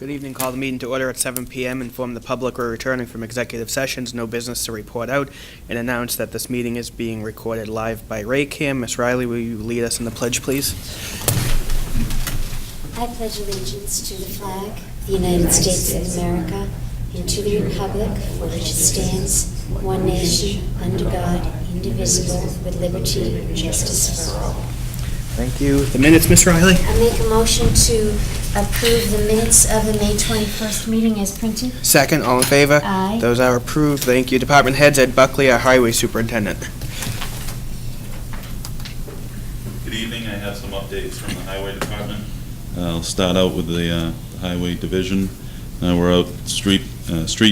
Good evening. Call the meeting to order at 7 p.m. Inform the public we're returning from executive sessions, no business to report out, and announce that this meeting is being recorded live by Raycam. Ms. Riley, will you lead us in the pledge, please? I pledge allegiance to the flag of the United States of America and to the republic for which it stands, one nation, under God, indivisible, with liberty and justice for all. Thank you. The minutes, Ms. Riley? I make a motion to approve the minutes of the May 21st meeting as printed. Second, all in favor? Aye. Those are approved. Thank you. Department heads, Ed Buckley, our highway superintendent. Good evening. I have some updates from the highway department. I'll start out with the highway division. We're out street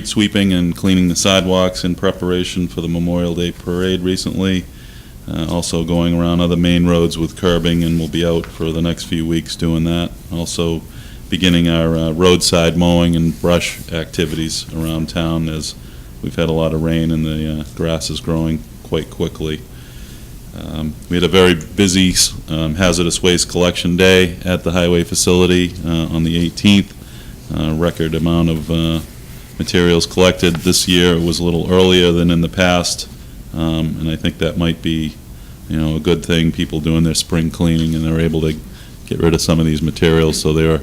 sweeping and cleaning the sidewalks in preparation for the Memorial Day parade recently. Also going around other main roads with curbing, and we'll be out for the next few weeks doing that. Also beginning our roadside mowing and brush activities around town, as we've had a lot of rain and the grass is growing quite quickly. We had a very busy hazardous waste collection day at the highway facility on the 18th. Record amount of materials collected this year. It was a little earlier than in the past, and I think that might be, a good thing. People doing their spring cleaning and they're able to get rid of some of these materials, so they're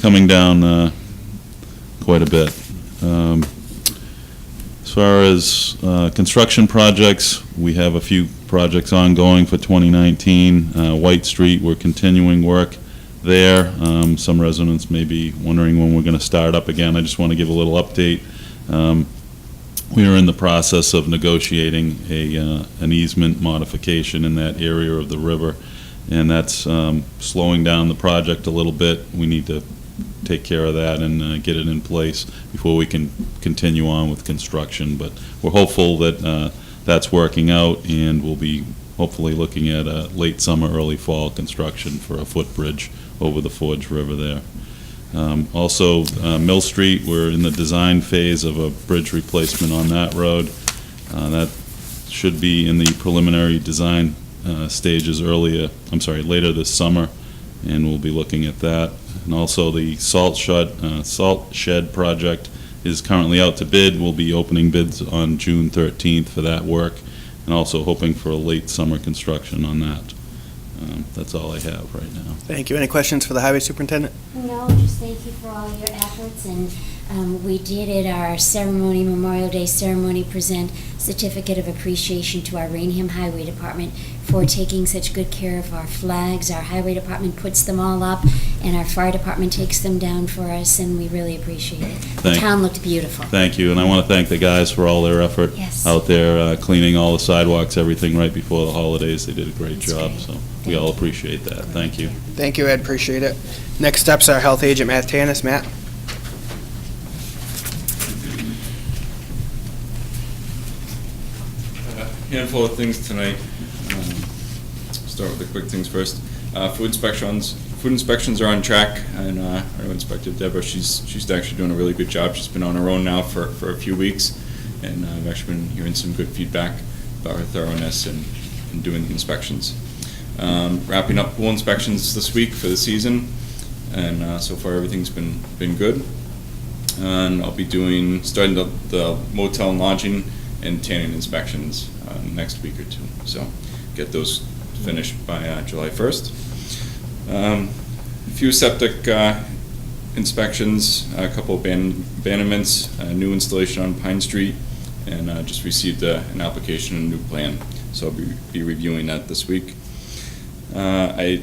coming down quite a bit. As far as construction projects, we have a few projects ongoing for 2019. White Street, we're continuing work there. Some residents may be wondering when we're going to start up again. I just want to give a little update. We are in the process of negotiating an easement modification in that area of the river, and that's slowing down the project a little bit. We need to take care of that and get it in place before we can continue on with construction. But we're hopeful that that's working out, and we'll be hopefully looking at a late summer, early fall construction for a footbridge over the Forge River there. Also, Mill Street, we're in the design phase of a bridge replacement on that road. That should be in the preliminary design stages later this summer, and we'll be looking at that. And also the salt shed project is currently out to bid. We'll be opening bids on June 13th for that work, and also hoping for a late summer construction on that. That's all I have right now. Thank you. Any questions for the highway superintendent? No, just thank you for all your efforts, and we did at our ceremony, Memorial Day ceremony, present certificate of appreciation to our Raynham Highway Department for taking such good care of our flags. Our highway department puts them all up, and our fire department takes them down for us, and we really appreciate it. The town looked beautiful. Thank you, and I want to thank the guys for all their effort out there cleaning all the sidewalks, everything right before the holidays. They did a great job, so we all appreciate that. Thank you. Thank you, Ed. Appreciate it. Next up's our health agent, Matt Tanis. Matt? Handful of things tonight. Start with the quick things first. Food inspections are on track, and our new inspector Deborah, she's actually doing a really good job. She's been on her own now for a few weeks, and I've actually been hearing some good feedback about her thoroughness in doing the inspections. Wrapping up pool inspections this week for the season, and so far everything's been good. And I'll be starting the motel and lodging and tanning inspections next week or two. So get those finished by July 1st. A few septic inspections, a couple of abandonments, a new installation on Pine Street, and just received an application and a new plan. So I'll be reviewing that this week. A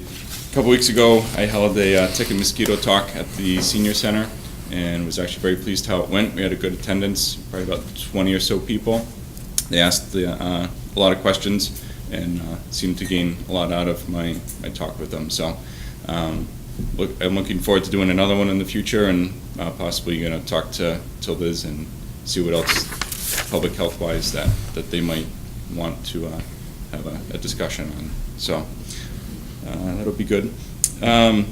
couple weeks ago, I held a tick and mosquito talk at the senior center, and was actually very pleased how it went. We had a good attendance, probably about 20 or so people. They asked a lot of questions, and seemed to gain a lot out of my talk with them. So I'm looking forward to doing another one in the future, and possibly going to talk to Liz and see what else public health wise that they might want to have a discussion on. So that'll be good. A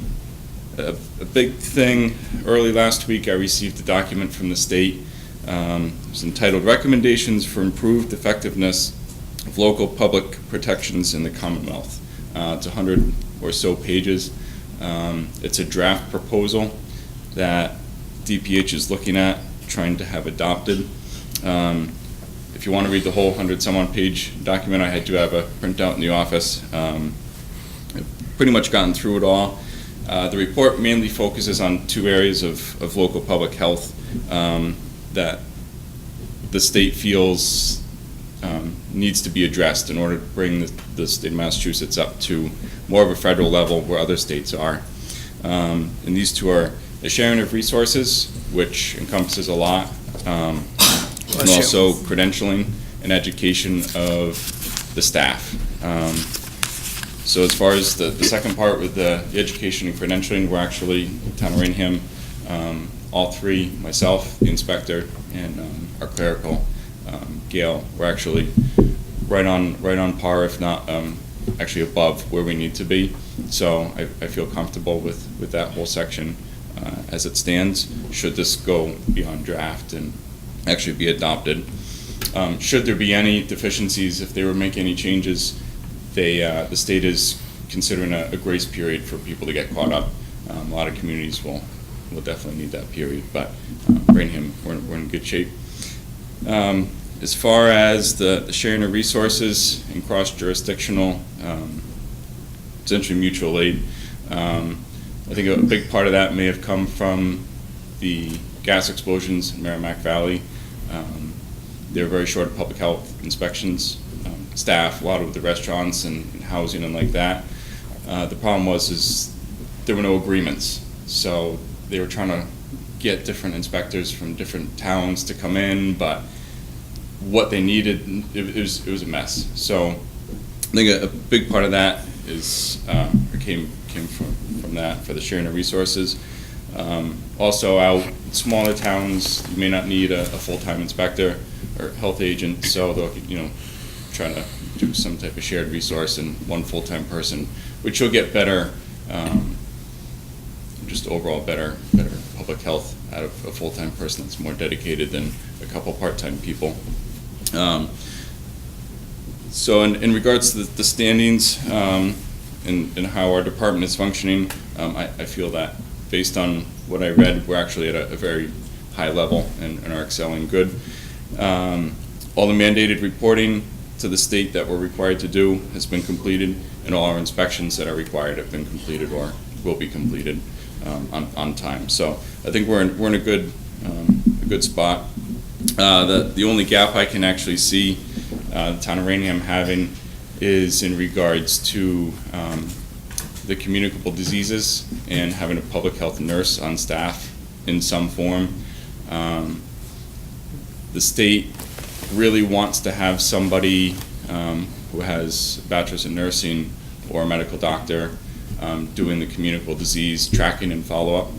big thing, early last week I received a document from the state. It was entitled Recommendations for Improved Effectiveness of Local Public Protections in the Commonwealth. It's 100 or so pages. It's a draft proposal that DPH is looking at trying to have adopted. If you want to read the whole 100-some-odd page document, I do have a printout in the office. I've pretty much gotten through it all. The report mainly focuses on two areas of local public health that the state feels needs to be addressed in order to bring the state of Massachusetts up to more of a federal level where other states are. And these two are the sharing of resources, which encompasses a lot, and also credentialing and education of the staff. So as far as the second part with the education and credentialing, we're actually, Town of Raynham, all three, myself, the inspector, and our clerical, Gail, we're actually right on par, if not actually above where we need to be. So I feel comfortable with that whole section as it stands, should this go beyond draft and actually be adopted. Should there be any deficiencies, if they were making any changes, the state is considering a grace period for people to get caught up. A lot of communities will definitely need that period, but Raynham, we're in good shape. As far as the sharing of resources and cross-jurisdictional, essentially mutual aid, I think a big part of that may have come from the gas explosions in Merrimack Valley. They were very short of public health inspections, staff, a lot of the restaurants and housing and like that. The problem is there were no agreements, so they were trying to get different inspectors from different towns to come in, but what they needed, it was a mess. So I think a big part of that is came from that for the sharing of resources. Also, out smaller towns, you may not need a full-time inspector or health agent, so they'll try to do some type of shared resource and one full-time person, which will get better, just overall better public health out of a full-time person that's more dedicated than a couple part-time people. So in regards to the standings and how our department is functioning, I feel that based on what I read, we're actually at a very high level and are excelling good. All the mandated reporting to the state that we're required to do has been completed, and all our inspections that are required have been completed or will be completed on time. So I think we're in a good spot. The only gap I can actually see the town of Raynham having is in regards to the communicable diseases and having a public health nurse on staff in some form. The state really wants to have somebody who has a bachelor's in nursing or a medical doctor doing the communicable disease tracking and follow-up.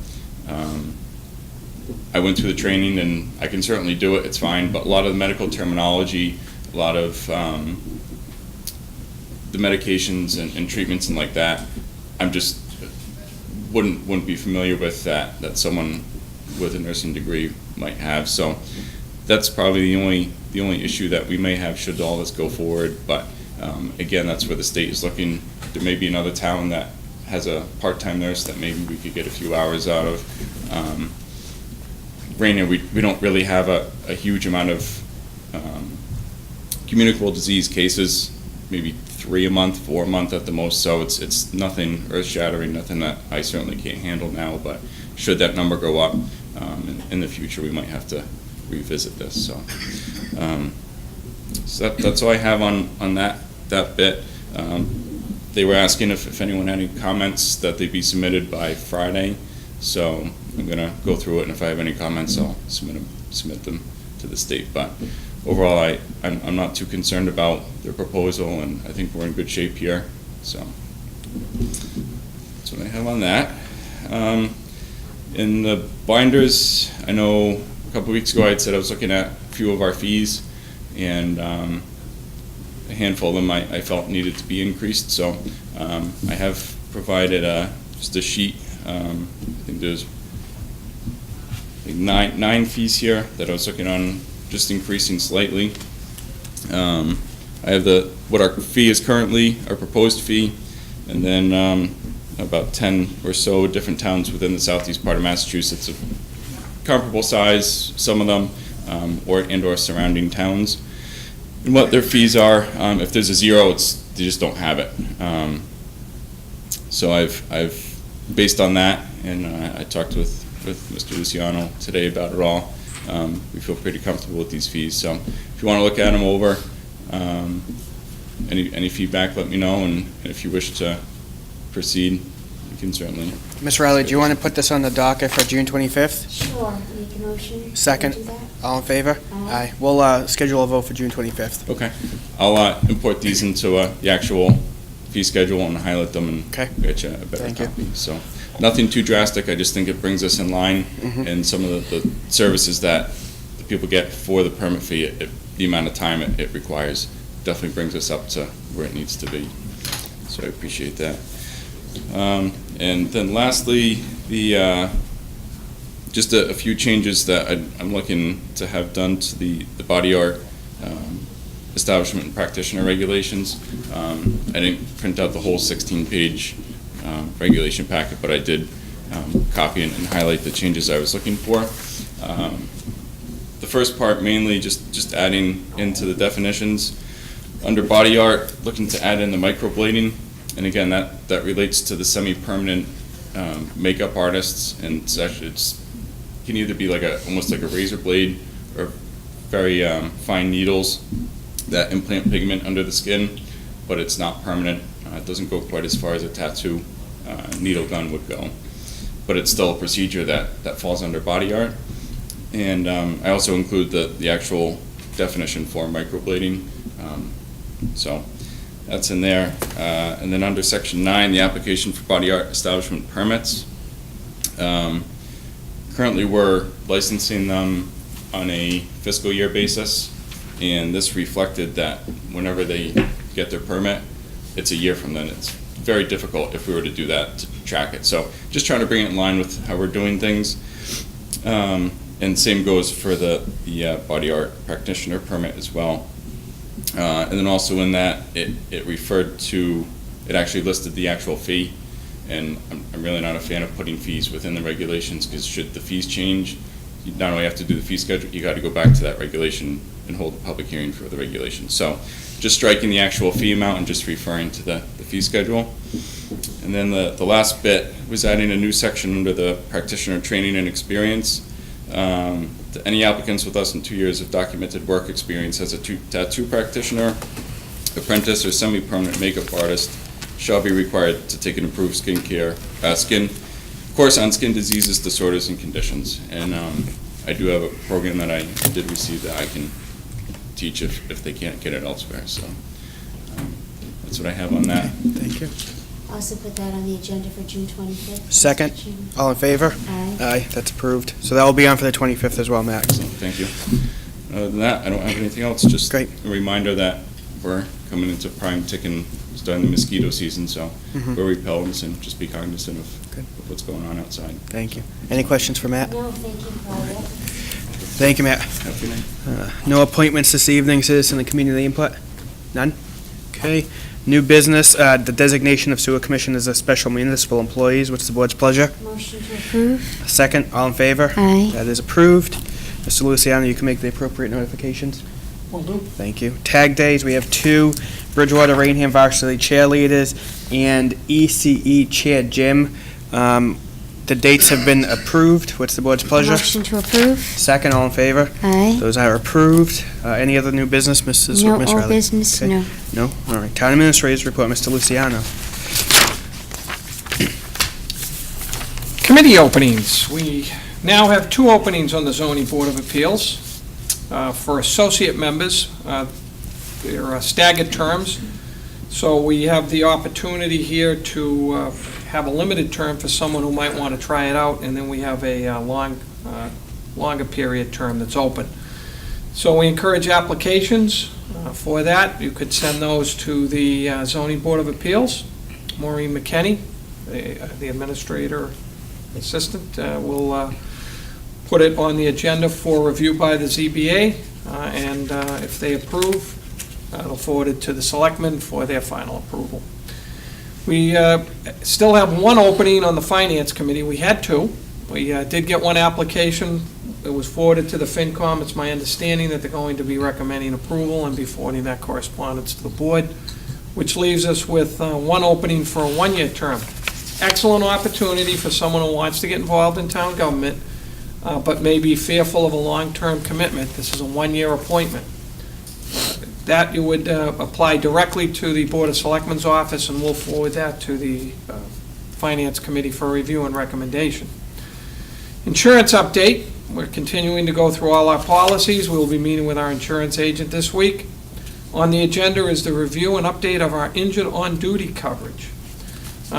I went through the training and I can certainly do it, it's fine, but a lot of the medical terminology, a lot of the medications and treatments and like that, I'm just wouldn't be familiar with that someone with a nursing degree might have. So that's probably the only issue that we may have should all this go forward. But again, that's where the state is looking. There may be another town that has a part-time nurse that maybe we could get a few hours out of. Raynham, we don't really have a huge amount of communicable disease cases, maybe 3 a month, 4 a month at the most, so it's nothing earth-shattering, nothing that I certainly can't handle now, but should that number go up in the future, we might have to revisit this. So that's all I have on that bit. They were asking if anyone had any comments that they'd be submitted by Friday, so I'm gonna go through it, and if I have any comments, I'll submit them to the state. But overall, I'm not too concerned about their proposal, and I think we're in good shape here. So that's what I have on that. In the binders, I know a couple of weeks ago I had said I was looking at a few of our fees, and a handful of them I felt needed to be increased. So I have provided just a sheet. I think there's like nine fees here that I was looking on just increasing slightly. I have what our fee is currently, our proposed fee, and then about 10 or so different towns within the southeast part of Massachusetts have comparable size, some of them, or surrounding towns, and what their fees are. If there's a zero, they just don't have it. So I've based on that, and I talked with Mr. Luciano today about it all. We feel pretty comfortable with these fees. So if you want to look at them over, any feedback, let me know, and if you wish to proceed, you can certainly. Ms. Riley, do you want to put this on the docket for June 25th? Sure, make a motion. Second. Do that? All in favor? Aye. We'll schedule a vote for June 25th. Okay. I'll import these into the actual fee schedule and highlight them and Okay. get you a better Thank you. copy. So nothing too drastic. I just think it brings us in line, and some of the services that the people get for the permit fee, the amount of time it requires, definitely brings us up to where it needs to be. So I appreciate that. And then lastly, just a few changes that I'm looking to have done to the body art establishment and practitioner regulations. I didn't print out the whole 16-page regulation packet, but I did copy and highlight the changes I was looking for. The first part mainly just adding into the definitions. Under body art, looking to add in the microblading, and again, that relates to the semi-permanent makeup artists, and it can either be almost like a razor blade or very fine needles that implant pigment under the skin, but it's not permanent. It doesn't go quite as far as a tattoo needle gun would go, but it's still a procedure that falls under body art. And I also include the actual definition for microblading. So that's in there. And then under section 9, the application for body art establishment permits. Currently we're licensing them on a fiscal year basis, and this reflected that whenever they get their permit, it's a year from then. It's very difficult if we were to do that to track it. So just trying to bring it in line with how we're doing things. And same goes for the body art practitioner permit as well. And then also in that, it referred to, it actually listed the actual fee, and I'm really not a fan of putting fees within the regulations, because should the fees change, you not only have to do the fee schedule, you got to go back to that regulation and hold a public hearing for the regulation. So just striking the actual fee amount and just referring to the fee schedule. And then the last bit was adding a new section under the practitioner training and experience. To any applicants with less than 2 years of documented work experience as a tattoo practitioner, apprentice, or semi-permanent makeup artist shall be required to take an improved skin course on skin diseases, disorders, and conditions. And I do have a program that I did receive that I can teach if they can't get it elsewhere. So that's what I have on that. Thank you. Also put that on the agenda for June 25th. Second. Mr. Chairman. All in favor? Aye. Aye, that's approved. So that will be on for the 25th as well, Matt. Excellent, thank you. Other than that, I don't have anything else. Just Great. a reminder that we're coming into prime ticking, starting the mosquito season, so wear repellents and just be cognizant Good. of what's going on outside. Thank you. Any questions for Matt? No, thank you for all that. Thank you, Matt. Have a good night. No appointments this evening, citizen and community input? None? Okay. New business, the designation of sewer commission as a special municipal employees. What's the board's pleasure? Motion to approve. Second, all in favor? Aye. That is approved. Mr. Luciano, you can make the appropriate notifications. Will do. Thank you. Tag days, we have 2 Bridgewater Raynham varsity cheerleaders and ECE Chair Jim. The dates have been approved. What's the board's pleasure? Motion to approve. Second, all in favor? Aye. Those are approved. Any other new business, Mrs. No, Ms. all Riley? business, Okay. no. No? All right. Town Administrator's report, Mr. Luciano. Committee openings. We now have 2 openings on the Zoning Board of Appeals. For associate members, they're staggered terms. So we have the opportunity here to have a limited term for someone who might want to try it out, and then we have a longer period term that's open. So we encourage applications for that. You could send those to the Zoning Board of Appeals. Maureen McKenney, the administrator assistant, will put it on the agenda for review by the ZBA, and if they approve, it'll forward it to the Selectmen for their final approval. We still have 1 opening on the Finance Committee. We had 2. We did get 1 application It was forwarded to the FinCom. It's my understanding that they're going to be recommending approval and be forwarding that correspondence to the board, which leaves us with one opening for a one-year term. Excellent opportunity for someone who wants to get involved in town government, but may be fearful of a long-term commitment. This is a one-year appointment. That you would apply directly to the Board of Selectmen's office, and we'll forward that to the Finance Committee for review and recommendation. Insurance update. We're continuing to go through all our policies. We'll be meeting with our insurance agent this week. On the agenda is the review and update of our injured on-duty coverage.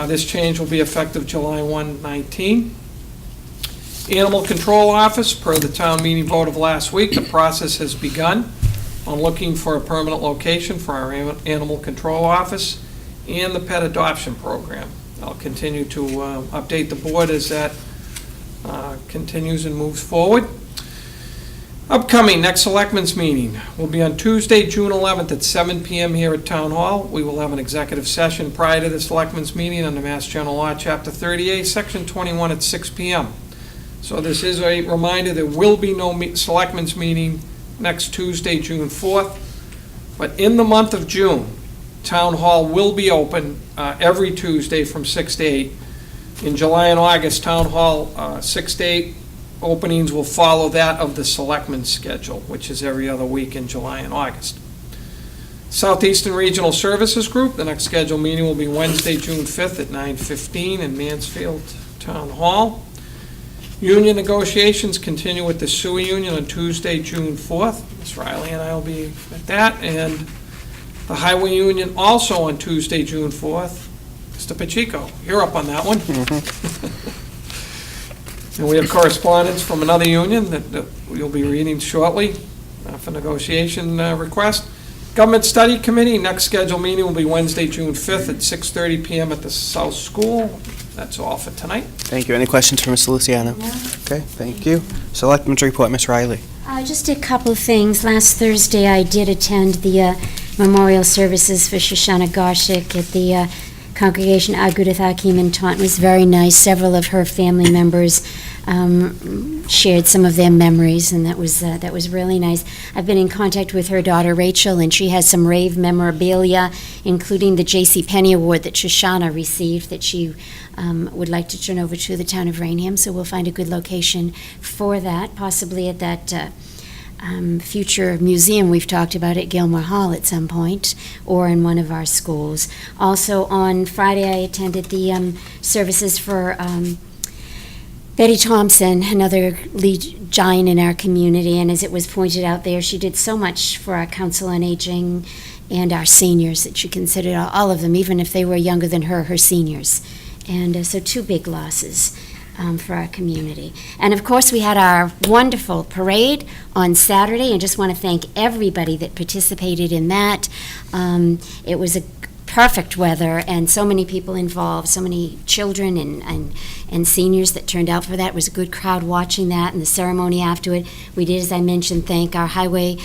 This change will be effective July 1, 19. Animal Control Office, per the town meeting vote of last week, the process has begun on looking for a permanent location for our Animal Control Office and the pet adoption program. I'll continue to update the board as that continues and moves forward. Upcoming next Selectmen's meeting will be on Tuesday, June 11th at 7 p.m. here at Town Hall. We will have an executive session prior to the Selectmen's meeting under Mass General Law, Chapter 38, Section 21 at 6 p.m. So this is a reminder, there will be no Selectmen's meeting next Tuesday, June 4th. But in the month of June, Town Hall will be open every Tuesday from 6 to 8. In July and August, Town Hall 6 to 8 openings will follow that of the Selectmen's schedule, which is every other week in July and August. Southeastern Regional Services Group, the next scheduled meeting will be Wednesday, June 5th at 9:15 in Mansfield Town Hall. Union negotiations continue with the Sewer Union on Tuesday, June 4th. Ms. Riley and I will be at that. And the Highway Union also on Tuesday, June 4th. Mr. Pacheco, you're up on that one. And we have correspondence from another union that you'll be reading shortly for negotiation request. Government Study Committee, next scheduled meeting will be Wednesday, June 5th at 6:30 p.m. at the South School. That's all for tonight. Thank you. Any questions for Mr. Luciano? No. Okay, thank you. Selectmen's report, Ms. Riley. Just a couple of things. Last Thursday, I did attend the memorial services for Shoshana Garshik at the Congregation Agudath Hakim in Taunton. It was very nice. Several of her family members shared some of their memories, and that was really nice. I've been in contact with her daughter Rachel, and she has some rave memorabilia, including the J.C. Penney Award that Shoshana received that she would like to turn over to the town of Raynham. So we'll find a good location for that, possibly at that future museum we've talked about at Gilmore Hall at some point, or in one of our schools. Also, on Friday, I attended the services for Betty Thompson, another lead giant in our community, and as it was pointed out there, she did so much for our Council on Aging and our seniors that she considered all of them, even if they were younger than her seniors. And so two big losses for our community. And of course, we had our wonderful parade on Saturday, and just want to thank everybody that participated in that. It was a perfect weather, and so many people involved, so many children and seniors that turned out for that. It was a good crowd watching that, and the ceremony after it. We did, as I mentioned, thank our highway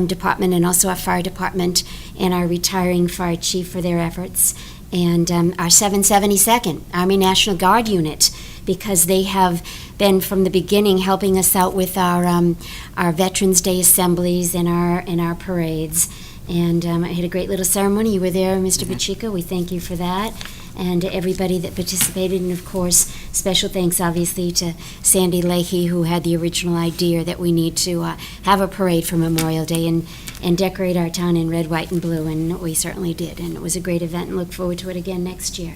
department and also our fire department and our retiring fire chief for their efforts, and our 772nd Army National Guard unit, because they have been from the beginning helping us out with our Veterans Day assemblies and our parades. And I had a great little ceremony. You were there, Mr. Pacheco. We thank you for that. And everybody that participated. And, of course, special thanks, obviously, to Sandy Leahy, who had the original idea that we need to have a parade for Memorial Day and decorate our town in red, white, and blue. And we certainly did. And it was a great event, and look forward to it again next year.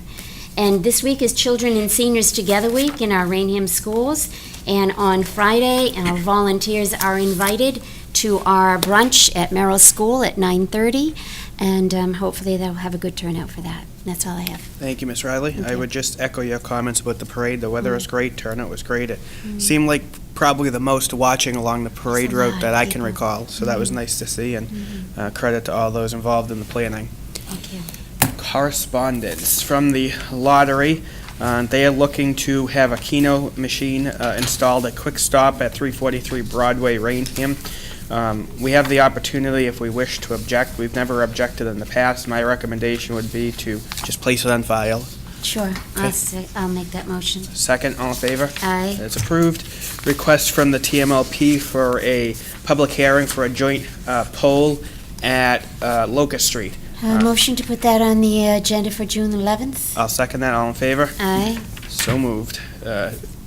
And this week is Children and Seniors Together Week in our Raynham schools. And on Friday, our volunteers are invited to our brunch at Merrill School at 9:30, and hopefully they'll have a good turnout for that. That's all I have. Thank you, Ms. Riley. Okay. I would just echo your comments about the parade. The weather was great, turnout was great. It seemed like probably the most watching along the parade There's a lot route that of I can people. recall, so that was nice to see, and credit to all those involved in the planning. Thank you. Correspondence from the lottery. They are looking to have a Keno machine installed at Quick Stop at 343 Broadway, Raynham. We have the opportunity if we wish to object. We've never objected in the past. My recommendation would be to just place it on file. Sure, Okay. I'll make that motion. Second, all in favor? Aye. That's approved. Request from the TMLP for a public hearing for a joint poll at Locust Street. Motion to put that on the agenda for June 11th? I'll second that, all in favor? Aye. So moved.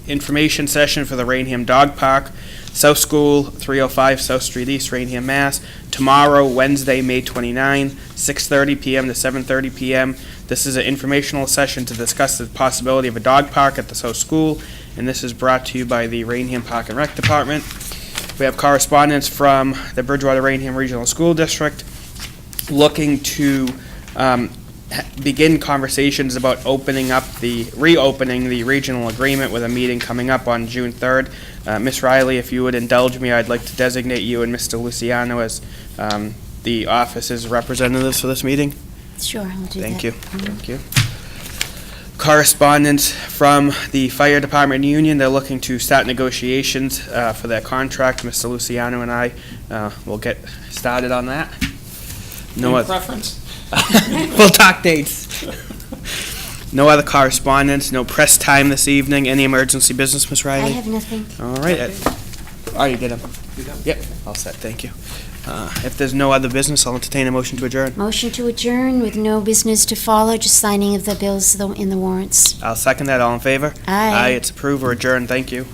Information session for the Raynham Dog Park, South School, 305 South Street East, Raynham, Mass. Tomorrow, Wednesday, May 29, 6:30 PM to 7:30 PM. This is an informational session to discuss the possibility of a dog park at the South School, and this is brought to you by the Raynham Park and Rec Department. We have correspondence from the Bridgewater Raynham Regional School District looking to begin conversations about reopening the regional agreement with a meeting coming up on June 3rd. Ms. Riley, if you would indulge me, I'd like to designate you and Mr. Luciano as the office's representatives for this meeting. Sure, I'll do that. Thank you. Thank you. Correspondence from the Fire Department Union. They're looking to start negotiations for their contract. Mr. Luciano and I will get started on that. No Any other. preference? We'll talk dates. No other correspondence, no press time this evening. Any emergency business, Ms. I Riley? have nothing. All right. Oh, you did them. Yep, all set, thank you. If there's no other business, I'll entertain a motion to adjourn. Motion to adjourn with no business to follow, just signing of the bills in the warrants. I'll second that, all in favor? Aye. Aye, it's approved or adjourned, thank you.